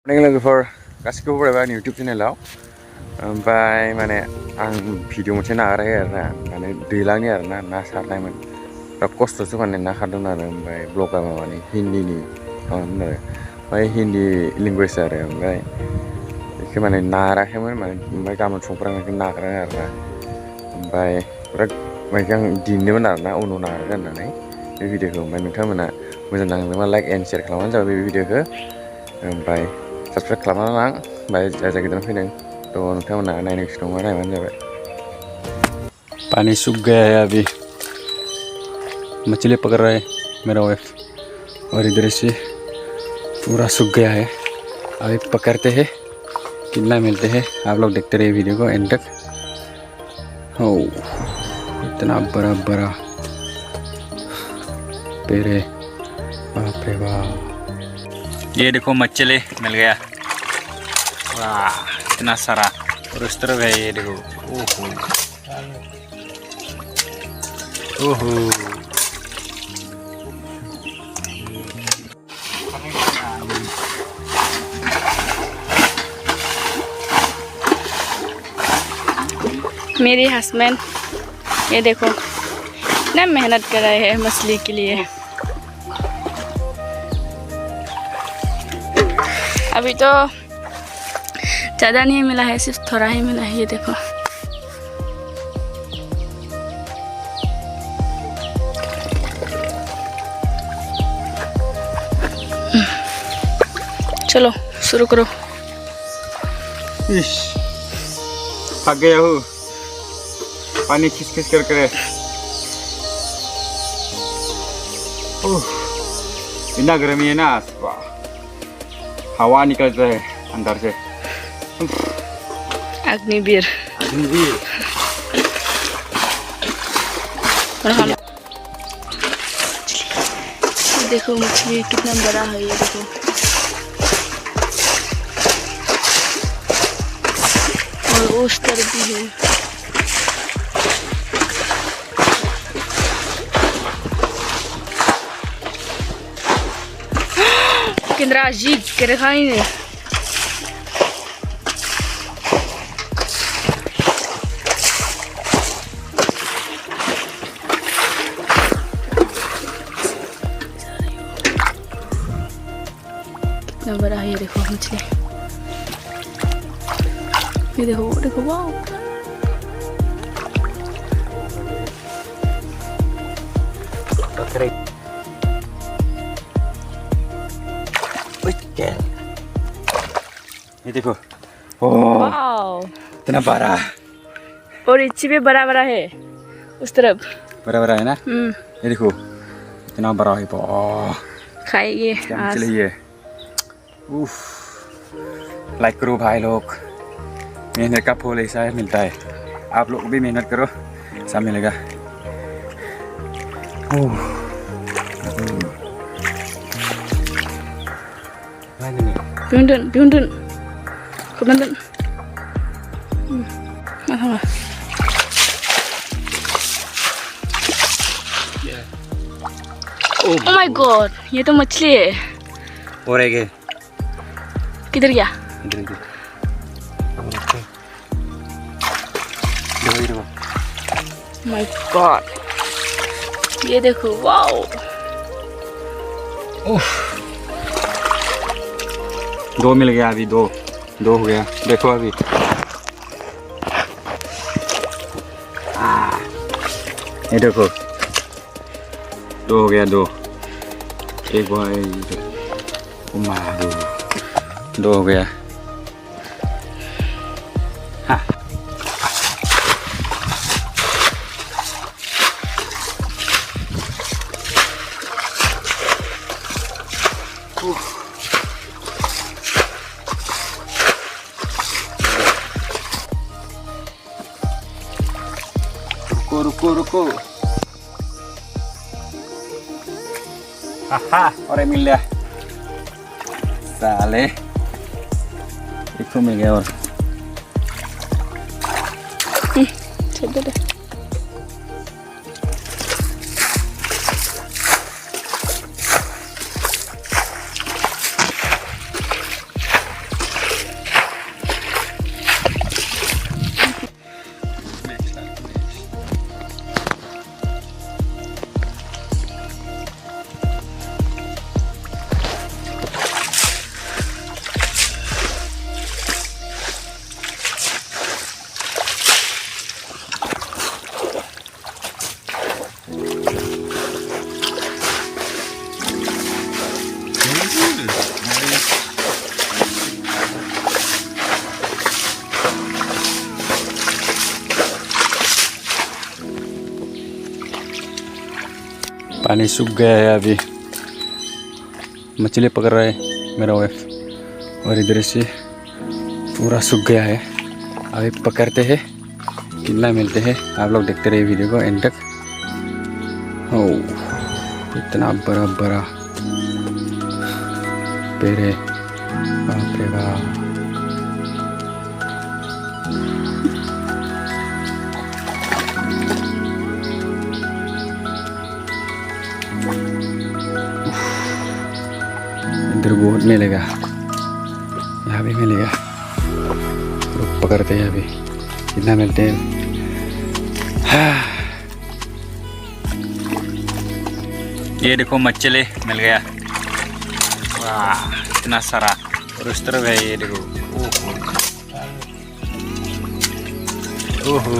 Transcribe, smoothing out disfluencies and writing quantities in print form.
लोगोफोर गासिखौबो बरायबाय आंनि इउटुब चेनेलाव ओमफ्राय माने आं भिडिअ मोनसे नागाराखै आरोना माने दैलांनि आरोना ना सारनायमोन बिराद खस्थ'सो माने ना खारदोंमोन आरो ओमफ्राय ब्लगा माने हिन्दीनि माबामोन आरो ओमफ्राय हिन्दी लेंगुवेज आरो ओमफ्राय बेखौ माने नागाराखैमोन माने ओमफ्राय गाबोन समफोर आं बेखौ नागारगोन आरोना ओमफ्राय बिराद माने आं दिनोमोन आरोना उनाव नागारगोन होननानै बे भिडिअखौ ओमफ्राय नोंथांमोना मोजां नांदोंबा लाइक एन्ड शेयार खालामबानो जाबाय बे भिडिअखौ ओमफ्राय सब्सक्राइब खालामना लां ओमफ्राय जाय गोदान फैदों तो नोंथांमोना नायनो गोसो दंबा नायबानो जाबाय। पानी सूख गया है अभी, मछली पकड़ रहा है मेरा वाइफ और इधर से पूरा सूख गया है। अभी पकड़ते हैं कितना मिलते हैं, आप लोग देखते रहिए वीडियो को एंड तक। हो इतना बड़ा बड़ा पेड़ है, बाप रे बाप। ये देखो मछली मिल गया, वाह इतना सारा। और उस तरफ है ये देखो, ओहो ओहो मेरे हस्बैंड ये देखो ना मेहनत कर रहे हैं मछली के लिए। अभी तो ज़्यादा नहीं मिला है, सिर्फ थोड़ा ही मिला है। ये देखो चलो शुरू करो। थक गया हूँ, पानी खिंच खिंच कर करे। इतना गर्मी है ना, हवा निकलता है अंदर से। अग्निवीर अग्निवीर। देखो मछली कितना बड़ा है, ये देखो। और उस तरफ भी है। कितना अजीब के रखा ही नहीं। कितना बड़ा है, ये देखो मछली। ये देखो देखो, वाह ये देखो, ओह इतना बड़ा। और इच्छी भी बड़ा बड़ा है उस तरफ, बड़ा बड़ा है ना। ये देखो इतना बड़ा है, खाइए चलिए। उफ, लाइक करो भाई लोग, मेहनत का फल ऐसा है मिलता है। आप लोग भी मेहनत करो, सब मिलेगा। Bundun, bundun, bundun. Oh my god, ये तो मछली है। और एक है, किधर गया? इधर My god, ये देखो, वाओ। दो मिल गया अभी, दो हो गया। देखो अभी ये देखो, दो हो गया, दो। एक भाई दो हो गया। हाँ रुको रुको। और मिल गया साले, एक तो मिल गया। और पानी सूख गया है अभी। मछली पकड़ रहा है मेरा वाइफ और इधर से पूरा सूख गया है। अभी पकड़ते हैं, कितना मिलते हैं आप लोग देखते रहिए वीडियो को एंड तक। ओह इतना बड़ा बड़ा पेड़ है, बाप रे बाप। इधर बहुत मिलेगा, यहाँ भी मिलेगा। लोग पकड़ते हैं अभी, कितना मिलते हैं। ये देखो मछली मिल गया, वाह इतना सारा। और उस तरफ है ये देखो, ओहो ओहो